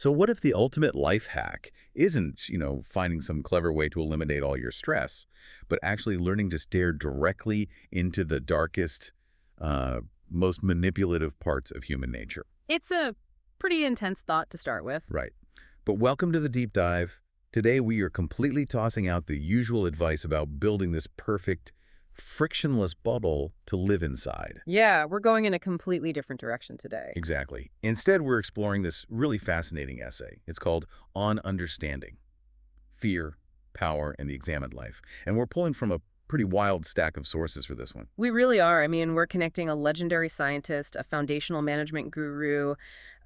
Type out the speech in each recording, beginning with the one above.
So what if the ultimate life hack isn't, finding some clever way to eliminate all your stress, but actually learning to stare directly into the darkest, uh, most manipulative parts of human nature? It's a pretty intense thought to start with. Right. But welcome to the deep dive. Today we are completely tossing out the usual advice about building this perfect, frictionless bubble to live inside. Yeah, we're going in a completely different direction today. Exactly. Instead, we're exploring this really fascinating essay. It's called On Understanding: Fear, Power, and the Examined Life. And we're pulling from a pretty wild stack of sources for this one. We really are. I mean, we're connecting a legendary scientist, a foundational management guru,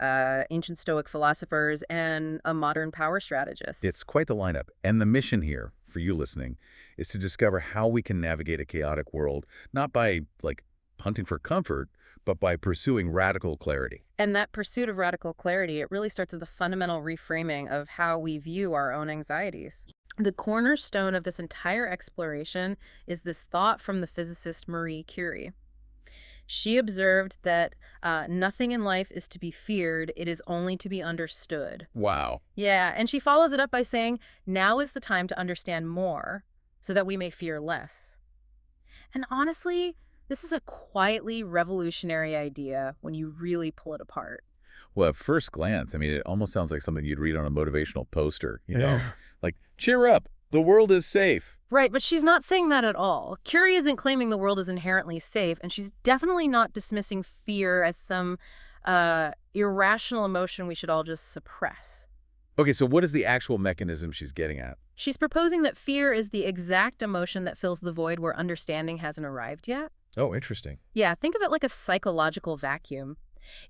ancient Stoic philosophers, and a modern power strategist. It's quite the lineup. And the mission here, for you listening, is to discover how we can navigate a chaotic world, not by, hunting for comfort, but by pursuing radical clarity. And that pursuit of radical clarity, it really starts with the fundamental reframing of how we view our own anxieties. The cornerstone of this entire exploration is this thought from the physicist Marie Curie. She observed that nothing in life is to be feared, it is only to be understood. Wow. Yeah, and she follows it up by saying, now is the time to understand more so that we may fear less. And honestly, this is a quietly revolutionary idea when you really pull it apart. Well, at first glance, it almost sounds like something you'd read on a motivational poster, Yeah. Like, cheer up, the world is safe. Right, but she's not saying that at all. Curie isn't claiming the world is inherently safe, and she's definitely not dismissing fear as some irrational emotion we should all just suppress. Okay, so what is the actual mechanism she's getting at? She's proposing that fear is the exact emotion that fills the void where understanding hasn't arrived yet. Oh, interesting. Yeah, think of it like a psychological vacuum.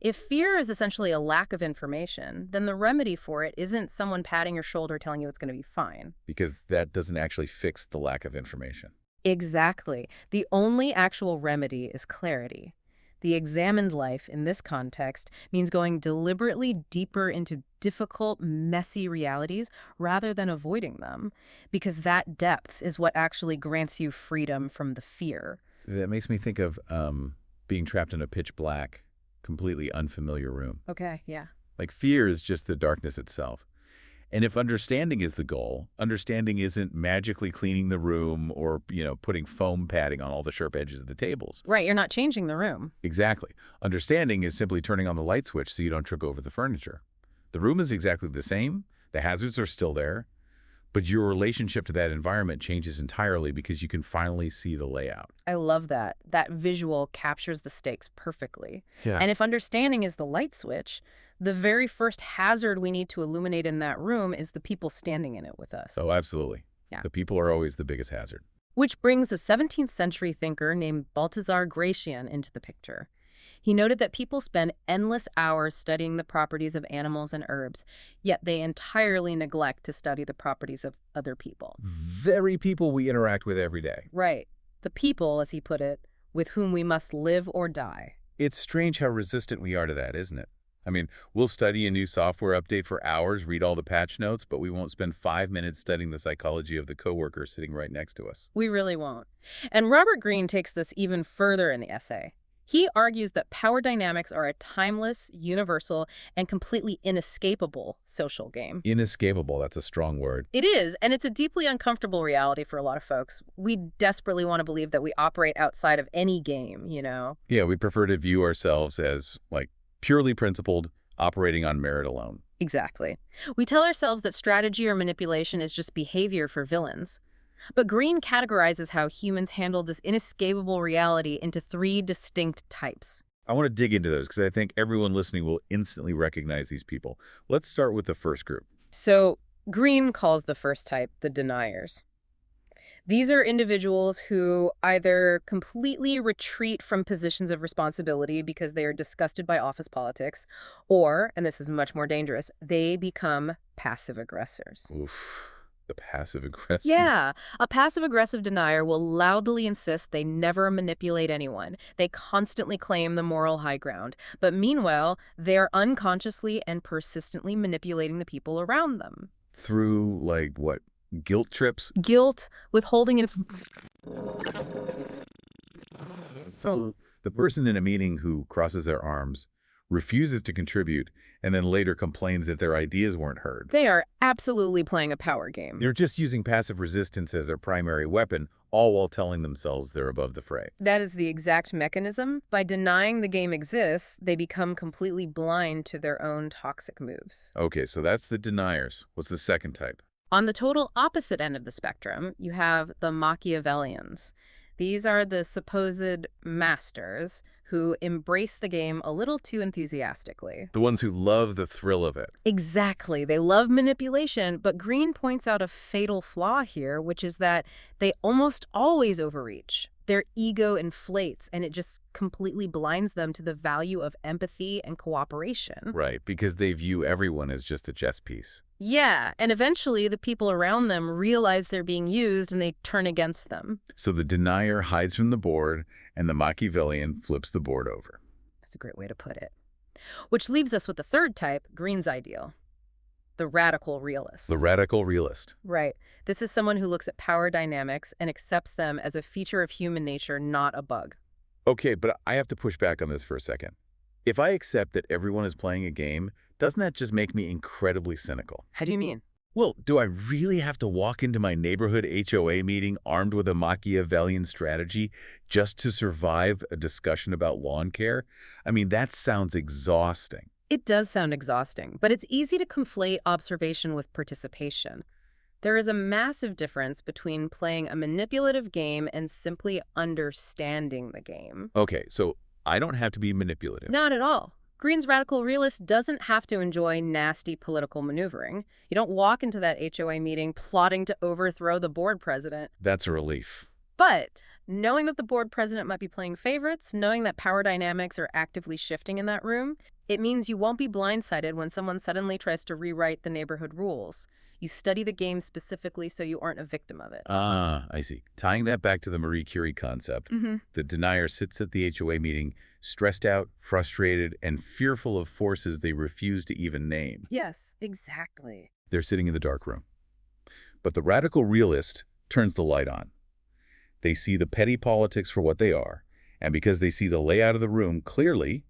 If fear is essentially a lack of information, then the remedy for it isn't someone patting your shoulder telling you it's going to be fine. Because that doesn't actually fix the lack of information. Exactly. The only actual remedy is clarity. The examined life, in this context, means going deliberately deeper into difficult, messy realities rather than avoiding them, because that depth is what actually grants you freedom from the fear. That makes me think of being trapped in a pitch black, completely unfamiliar room. Okay, yeah. Like, fear is just the darkness itself. And if understanding is the goal, understanding isn't magically cleaning the room or, putting foam padding on all the sharp edges of the tables. Right, you're not changing the room. Exactly. Understanding is simply turning on the light switch so you don't trip over the furniture. The room is exactly the same. The hazards are still there. But your relationship to that environment changes entirely because you can finally see the layout. I love that. That visual captures the stakes perfectly. Yeah. And if understanding is the light switch, the very first hazard we need to illuminate in that room is the people standing in it with us. Oh, absolutely. Yeah. The people are always the biggest hazard. Which brings a 17th century thinker named Balthasar Gracian into the picture. He noted that people spend endless hours studying the properties of animals and herbs, yet they entirely neglect to study the properties of other people. Very people we interact with every day. Right. The people, as he put it, with whom we must live or die. It's strange how resistant we are to that, isn't it? We'll study a new software update for hours, read all the patch notes, but we won't spend 5 minutes studying the psychology of the coworker sitting right next to us. We really won't. And Robert Greene takes this even further in the essay. He argues that power dynamics are a timeless, universal, and completely inescapable social game. Inescapable, that's a strong word. It is, and it's a deeply uncomfortable reality for a lot of folks. We desperately want to believe that we operate outside of any game, Yeah, we prefer to view ourselves as, purely principled, operating on merit alone. Exactly. We tell ourselves that strategy or manipulation is just behavior for villains. But Greene categorizes how humans handle this inescapable reality into 3 distinct types. I want to dig into those because I think everyone listening will instantly recognize these people. Let's start with the first group. So Greene calls the first type the deniers. These are individuals who either completely retreat from positions of responsibility because they are disgusted by office politics, or, and this is much more dangerous, they become passive aggressors. Oof. The passive aggressive. Yeah, a passive-aggressive denier will loudly insist they never manipulate anyone. They constantly claim the moral high ground. But meanwhile, they are unconsciously and persistently manipulating the people around them. Through, what? Guilt trips? Guilt, withholding So the person in a meeting who crosses their arms, refuses to contribute, and then later complains that their ideas weren't heard. They are absolutely playing a power game. They're just using passive resistance as their primary weapon, all while telling themselves they're above the fray. That is the exact mechanism. By denying the game exists, they become completely blind to their own toxic moves. Okay, so that's the deniers. What's the second type? On the total opposite end of the spectrum, you have the Machiavellians. These are the supposed masters who embrace the game a little too enthusiastically. The ones who love the thrill of it. Exactly. They love manipulation, but Green points out a fatal flaw here, which is that they almost always overreach. Their ego inflates, and it just completely blinds them to the value of empathy and cooperation. Right, because they view everyone as just a chess piece. Yeah, and eventually the people around them realize they're being used and they turn against them. So the denier hides from the board, and the Machiavellian flips the board over. That's a great way to put it. Which leaves us with the third type, Green's ideal. The radical realist. The radical realist. Right. This is someone who looks at power dynamics and accepts them as a feature of human nature, not a bug. Okay, but I have to push back on this for a second. If I accept that everyone is playing a game, doesn't that just make me incredibly cynical? How do you mean? Well, do I really have to walk into my neighborhood HOA meeting armed with a Machiavellian strategy just to survive a discussion about lawn care? I mean, that sounds exhausting. It does sound exhausting, but it's easy to conflate observation with participation. There is a massive difference between playing a manipulative game and simply understanding the game. Okay, so I don't have to be manipulative. Not at all. Green's radical realist doesn't have to enjoy nasty political maneuvering. You don't walk into that HOA meeting plotting to overthrow the board president. That's a relief. But knowing that the board president might be playing favorites, knowing that power dynamics are actively shifting in that room, it means you won't be blindsided when someone suddenly tries to rewrite the neighborhood rules. You study the game specifically so you aren't a victim of it. Ah, I see. Tying that back to the Marie Curie concept, the denier sits at the HOA meeting, stressed out, frustrated, and fearful of forces they refuse to even name. Yes, exactly. They're sitting in the dark room. But the radical realist turns the light on. They see the petty politics for what they are, and because they see the layout of the room clearly,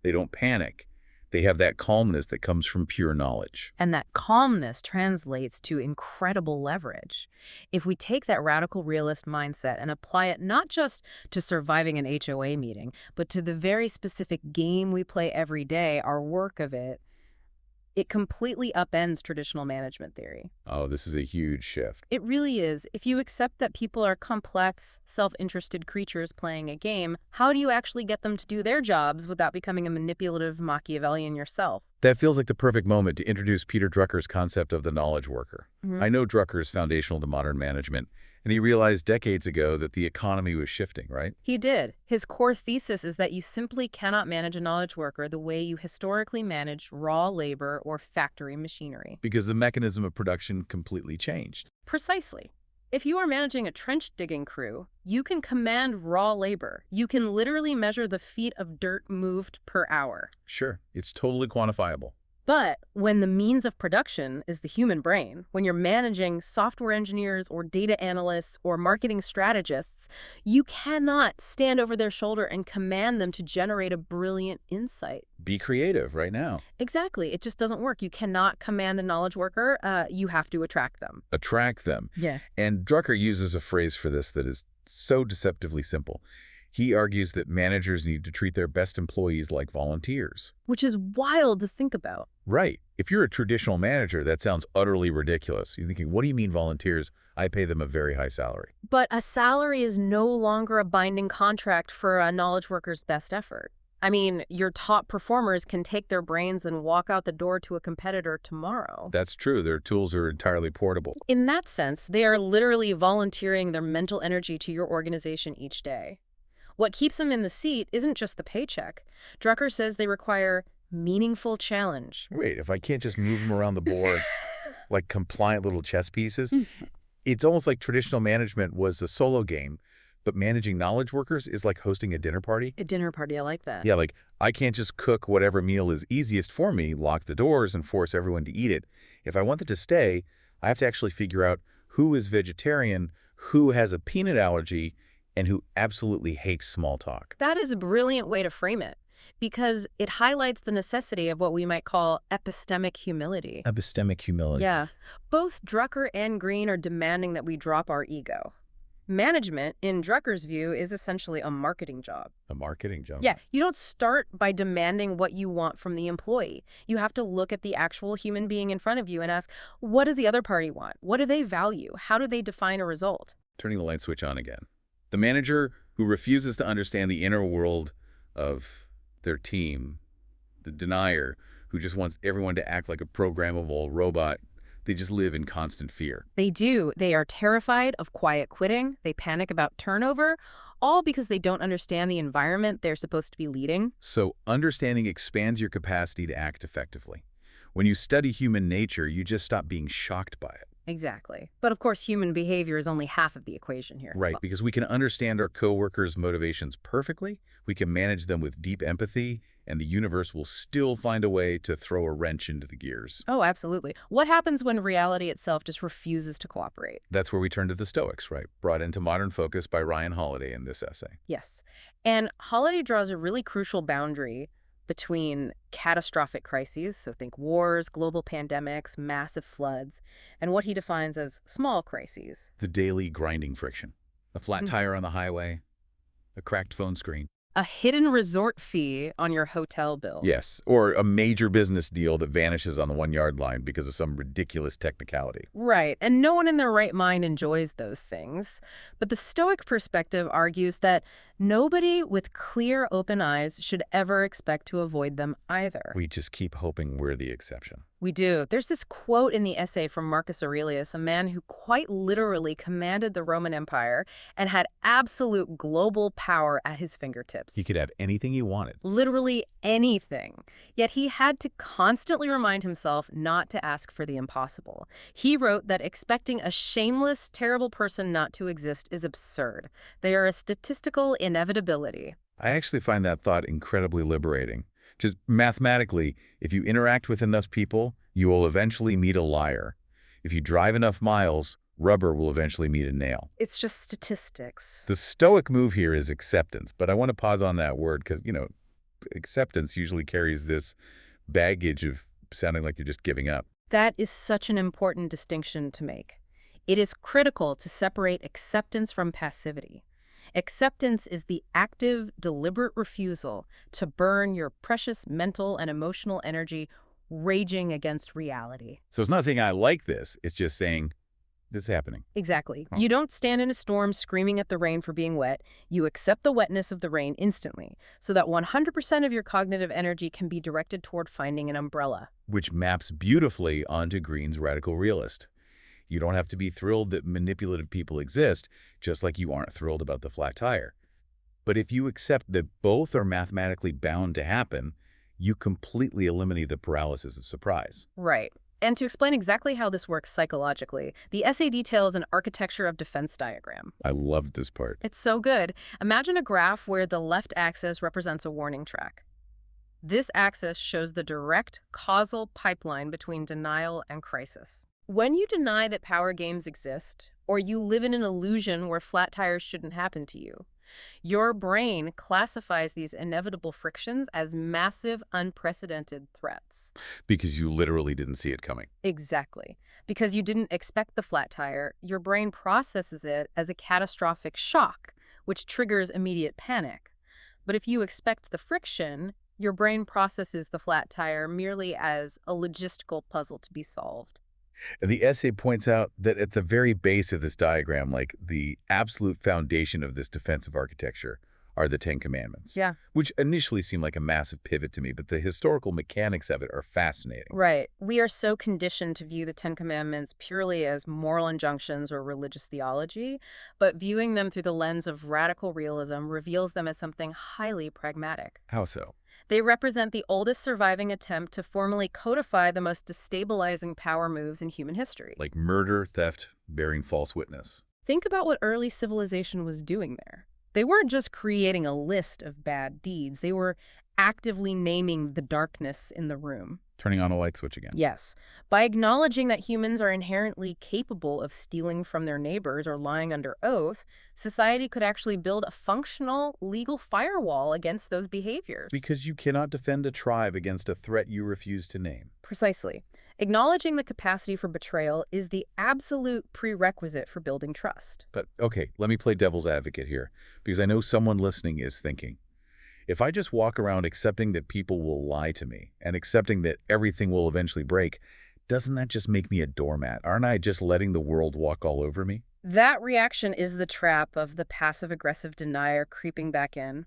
they don't panic. They have that calmness that comes from pure knowledge. And that calmness translates to incredible leverage. If we take that radical realist mindset and apply it not just to surviving an HOA meeting, but to the very specific game we play every day, our work of it, it completely upends traditional management theory. Oh, this is a huge shift. It really is. If you accept that people are complex, self-interested creatures playing a game, how do you actually get them to do their jobs without becoming a manipulative Machiavellian yourself? That feels like the perfect moment to introduce Peter Drucker's concept of the knowledge worker. I know Drucker is foundational to modern management, and he realized decades ago that the economy was shifting, right? He did. His core thesis is that you simply cannot manage a knowledge worker the way you historically managed raw labor or factory machinery. Because the mechanism of production completely changed. Precisely. If you are managing a trench digging crew, you can command raw labor. You can literally measure the feet of dirt moved per hour. Sure, it's totally quantifiable. But when the means of production is the human brain, when you're managing software engineers or data analysts or marketing strategists, you cannot stand over their shoulder and command them to generate a brilliant insight. Be creative right now. Exactly. It just doesn't work. You cannot command a knowledge worker. You have to attract them. Attract them. Yeah. And Drucker uses a phrase for this that is so deceptively simple. He argues that managers need to treat their best employees like volunteers. Which is wild to think about. Right. If you're a traditional manager, that sounds utterly ridiculous. You're thinking, what do you mean volunteers? I pay them a very high salary. But a salary is no longer a binding contract for a knowledge worker's best effort. I mean, your top performers can take their brains and walk out the door to a competitor tomorrow. That's true. Their tools are entirely portable. In that sense, they are literally volunteering their mental energy to your organization each day. What keeps them in the seat isn't just the paycheck. Drucker says they require meaningful challenge. Wait, if I can't just move them around the board like compliant little chess pieces? It's almost like traditional management was a solo game, but managing knowledge workers is like hosting a dinner party. A dinner party, I like that. Yeah, like I can't just cook whatever meal is easiest for me, lock the doors, and force everyone to eat it. If I want them to stay, I have to actually figure out who is vegetarian, who has a peanut allergy, and who absolutely hates small talk. That is a brilliant way to frame it. because it highlights the necessity of what we might call epistemic humility. Epistemic humility. Yeah, both Drucker and Green are demanding that we drop our ego. Management, in Drucker's view, is essentially a marketing job. A marketing job. Yeah, you don't start by demanding what you want from the employee. You have to look at the actual human being in front of you and ask, what does the other party want? What do they value? How do they define a result? Turning the light switch on again. The manager who refuses to understand the inner world of their team, the denier who just wants everyone to act like a programmable robot, they just live in constant fear. They do. They are terrified of quiet quitting. They panic about turnover, all because they don't understand the environment they're supposed to be leading. So understanding expands your capacity to act effectively. When you study human nature, you just stop being shocked by it. Exactly. But of course, human behavior is only half of the equation here. Right, because we can understand our coworkers' motivations perfectly, we can manage them with deep empathy, and the universe will still find a way to throw a wrench into the gears. Oh, absolutely. What happens when reality itself just refuses to cooperate? That's where we turn to the Stoics, right? Brought into modern focus by Ryan Holiday in this essay. Yes. And Holiday draws a really crucial boundary between catastrophic crises, so think wars, global pandemics, massive floods, and what he defines as small crises. The daily grinding friction. A flat Mm. tire on the highway, a cracked phone screen. A hidden resort fee on your hotel bill. Yes, or a major business deal that vanishes on the 1-yard line because of some ridiculous technicality. Right, and no one in their right mind enjoys those things. But the Stoic perspective argues that nobody with clear, open eyes should ever expect to avoid them either. We just keep hoping we're the exception. We do. There's this quote in the essay from Marcus Aurelius, a man who quite literally commanded the Roman Empire and had absolute global power at his fingertips. He could have anything he wanted. Literally anything. Yet he had to constantly remind himself not to ask for the impossible. He wrote that expecting a shameless, terrible person not to exist is absurd. They are a statistical inevitability. I actually find that thought incredibly liberating. Just mathematically, if you interact with enough people, you will eventually meet a liar. If you drive enough miles, rubber will eventually meet a nail. It's just statistics. The Stoic move here is acceptance, but I want to pause on that word because, acceptance usually carries this baggage of sounding like you're just giving up. That is such an important distinction to make. It is critical to separate acceptance from passivity. Acceptance is the active, deliberate refusal to burn your precious mental and emotional energy raging against reality. So it's not saying I like this, it's just saying this is happening. Exactly. Oh. You don't stand in a storm screaming at the rain for being wet. You accept the wetness of the rain instantly, so that 100% of your cognitive energy can be directed toward finding an umbrella. Which maps beautifully onto Green's radical realist. You don't have to be thrilled that manipulative people exist, just like you aren't thrilled about the flat tire. But if you accept that both are mathematically bound to happen, you completely eliminate the paralysis of surprise. Right. And to explain exactly how this works psychologically, the essay details an architecture of defense diagram. I loved this part. It's so good. Imagine a graph where the left axis represents a warning track. This axis shows the direct causal pipeline between denial and crisis. When you deny that power games exist, or you live in an illusion where flat tires shouldn't happen to you, your brain classifies these inevitable frictions as massive, unprecedented threats. Because you literally didn't see it coming. Exactly. Because you didn't expect the flat tire, your brain processes it as a catastrophic shock, which triggers immediate panic. But if you expect the friction, your brain processes the flat tire merely as a logistical puzzle to be solved. And the essay points out that at the very base of this diagram, like the absolute foundation of this defensive architecture, are the Ten Commandments. Yeah. Which initially seemed like a massive pivot to me, but the historical mechanics of it are fascinating. Right. We are so conditioned to view the Ten Commandments purely as moral injunctions or religious theology, but viewing them through the lens of radical realism reveals them as something highly pragmatic. How so? They represent the oldest surviving attempt to formally codify the most destabilizing power moves in human history. Like murder, theft, bearing false witness. Think about what early civilization was doing there. They weren't just creating a list of bad deeds. They were actively naming the darkness in the room. Turning on a light switch again. Yes. By acknowledging that humans are inherently capable of stealing from their neighbors or lying under oath, society could actually build a functional legal firewall against those behaviors. Because you cannot defend a tribe against a threat you refuse to name. Precisely. Acknowledging the capacity for betrayal is the absolute prerequisite for building trust. But, okay, let me play devil's advocate here, because I know someone listening is thinking, if I just walk around accepting that people will lie to me and accepting that everything will eventually break, doesn't that just make me a doormat? Aren't I just letting the world walk all over me? That reaction is the trap of the passive-aggressive denier creeping back in.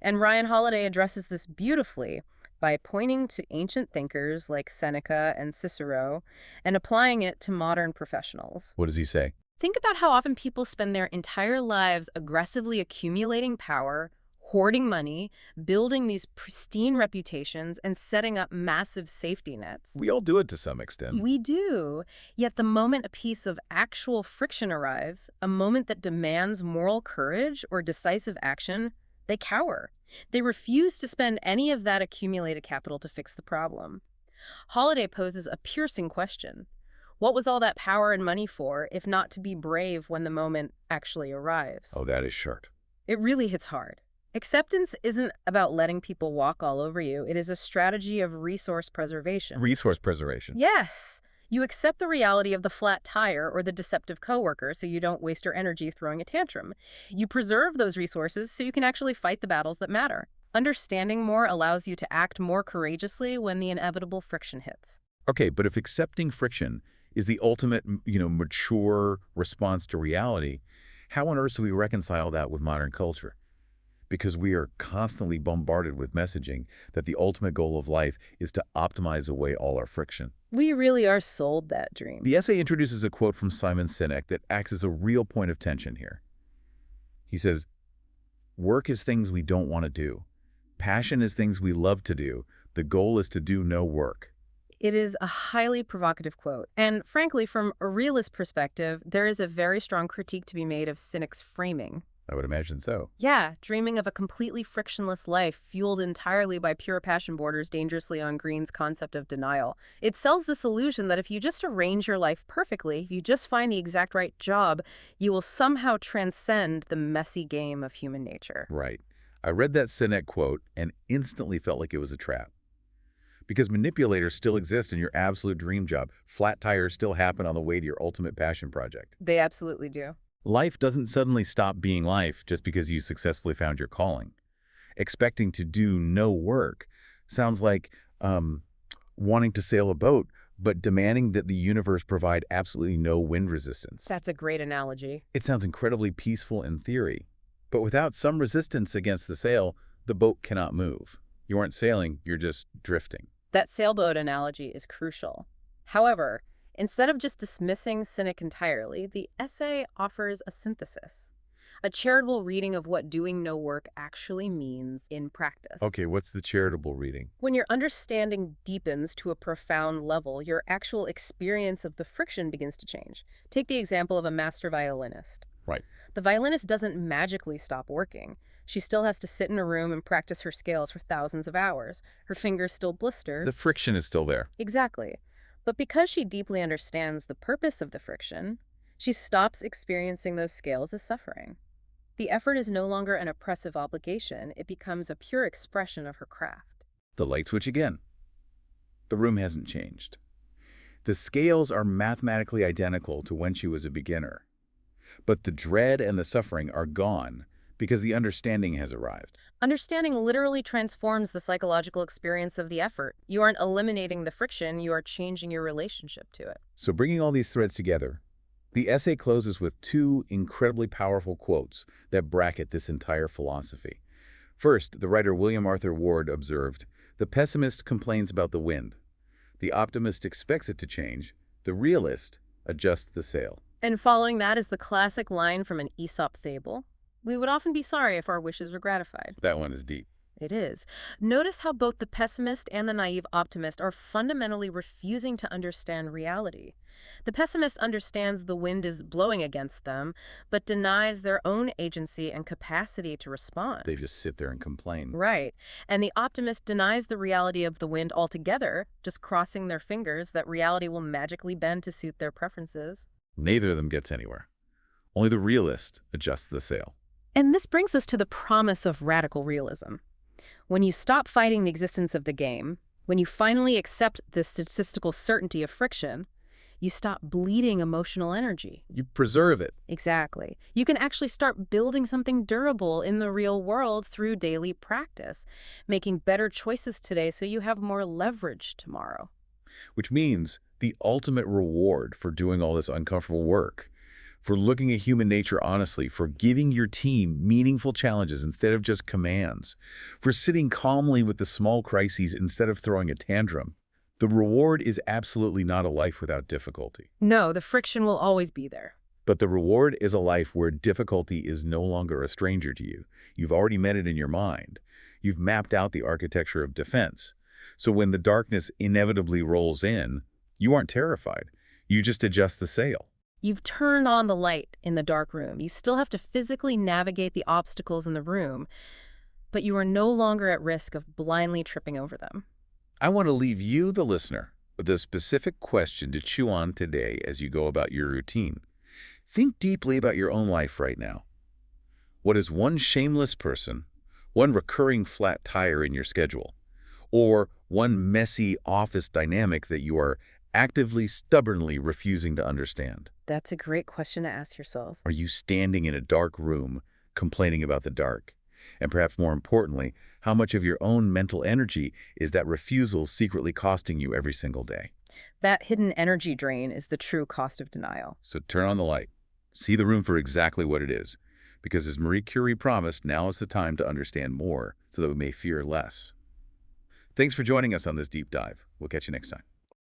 And Ryan Holiday addresses this beautifully by pointing to ancient thinkers like Seneca and Cicero and applying it to modern professionals. What does he say? Think about how often people spend their entire lives aggressively accumulating power, hoarding money, building these pristine reputations, and setting up massive safety nets. We all do it to some extent. We do. Yet the moment a piece of actual friction arrives, a moment that demands moral courage or decisive action, they cower. They refuse to spend any of that accumulated capital to fix the problem. Holiday poses a piercing question. What was all that power and money for, if not to be brave when the moment actually arrives? Oh, that is sharp. It really hits hard. Acceptance isn't about letting people walk all over you. It is a strategy of resource preservation. Resource preservation. Yes. You accept the reality of the flat tire or the deceptive coworker so you don't waste your energy throwing a tantrum. You preserve those resources so you can actually fight the battles that matter. Understanding more allows you to act more courageously when the inevitable friction hits. Okay, but if accepting friction is the ultimate, mature response to reality, how on earth do we reconcile that with modern culture? Because we are constantly bombarded with messaging that the ultimate goal of life is to optimize away all our friction. We really are sold that dream. The essay introduces a quote from Simon Sinek that acts as a real point of tension here. He says, "Work is things we don't want to do. Passion is things we love to do. The goal is to do no work." It is a highly provocative quote. And frankly, from a realist perspective, there is a very strong critique to be made of Sinek's framing. I would imagine so. Yeah, dreaming of a completely frictionless life fueled entirely by pure passion borders dangerously on Green's concept of denial. It sells this illusion that if you just arrange your life perfectly, if you just find the exact right job, you will somehow transcend the messy game of human nature. Right. I read that Sinek quote and instantly felt like it was a trap. Because manipulators still exist in your absolute dream job. Flat tires still happen on the way to your ultimate passion project. They absolutely do. Life doesn't suddenly stop being life just because you successfully found your calling. Expecting to do no work sounds like wanting to sail a boat, but demanding that the universe provide absolutely no wind resistance. That's a great analogy. It sounds incredibly peaceful in theory, but without some resistance against the sail, the boat cannot move. You aren't sailing, you're just drifting. That sailboat analogy is crucial. However, instead of just dismissing Sinek entirely, the essay offers a synthesis, a charitable reading of what doing no work actually means in practice. Okay, what's the charitable reading? When your understanding deepens to a profound level, your actual experience of the friction begins to change. Take the example of a master violinist. Right. The violinist doesn't magically stop working. She still has to sit in a room and practice her scales for thousands of hours. Her fingers still blister. The friction is still there. Exactly. But because she deeply understands the purpose of the friction, she stops experiencing those scales as suffering. The effort is no longer an oppressive obligation. It becomes a pure expression of her craft. The light switch again. The room hasn't changed. The scales are mathematically identical to when she was a beginner. But the dread and the suffering are gone because the understanding has arrived. Understanding literally transforms the psychological experience of the effort. You aren't eliminating the friction, you are changing your relationship to it. So bringing all these threads together, the essay closes with two incredibly powerful quotes that bracket this entire philosophy. First, the writer William Arthur Ward observed, "The pessimist complains about the wind. The optimist expects it to change. The realist adjusts the sail." And following that is the classic line from an Aesop fable. We would often be sorry if our wishes were gratified. That one is deep. It is. Notice how both the pessimist and the naive optimist are fundamentally refusing to understand reality. The pessimist understands the wind is blowing against them, but denies their own agency and capacity to They respond. just sit there and complain. Right. And the optimist denies the reality of the wind altogether, just crossing their fingers that reality will magically bend to suit their preferences. Neither of them gets anywhere. Only the realist adjusts the sail. And this brings us to the promise of radical realism. When you stop fighting the existence of the game, when you finally accept the statistical certainty of friction, you stop bleeding emotional energy. You preserve it. Exactly. You can actually start building something durable in the real world through daily practice, making better choices today so you have more leverage tomorrow. Which means the ultimate reward for doing all this uncomfortable work, for looking at human nature honestly, for giving your team meaningful challenges instead of just commands, for sitting calmly with the small crises instead of throwing a tantrum. The reward is absolutely not a life without difficulty. No, the friction will always be there. But the reward is a life where difficulty is no longer a stranger to you. You've already met it in your mind. You've mapped out the architecture of defense. So when the darkness inevitably rolls in, you aren't terrified. You just adjust the sail. You've turned on the light in the dark room. You still have to physically navigate the obstacles in the room, but you are no longer at risk of blindly tripping over them. I want to leave you, the listener, with a specific question to chew on today as you go about your routine. Think deeply about your own life right now. What is one shameless person, one recurring flat tire in your schedule, or one messy office dynamic that you are actively, stubbornly refusing to understand? That's a great question to ask yourself. Are you standing in a dark room complaining about the dark? And perhaps more importantly, how much of your own mental energy is that refusal secretly costing you every single day? That hidden energy drain is the true cost of denial. So turn on the light. See the room for exactly what it is. Because as Marie Curie promised, now is the time to understand more so that we may fear less. Thanks for joining us on this deep dive. We'll catch you next time.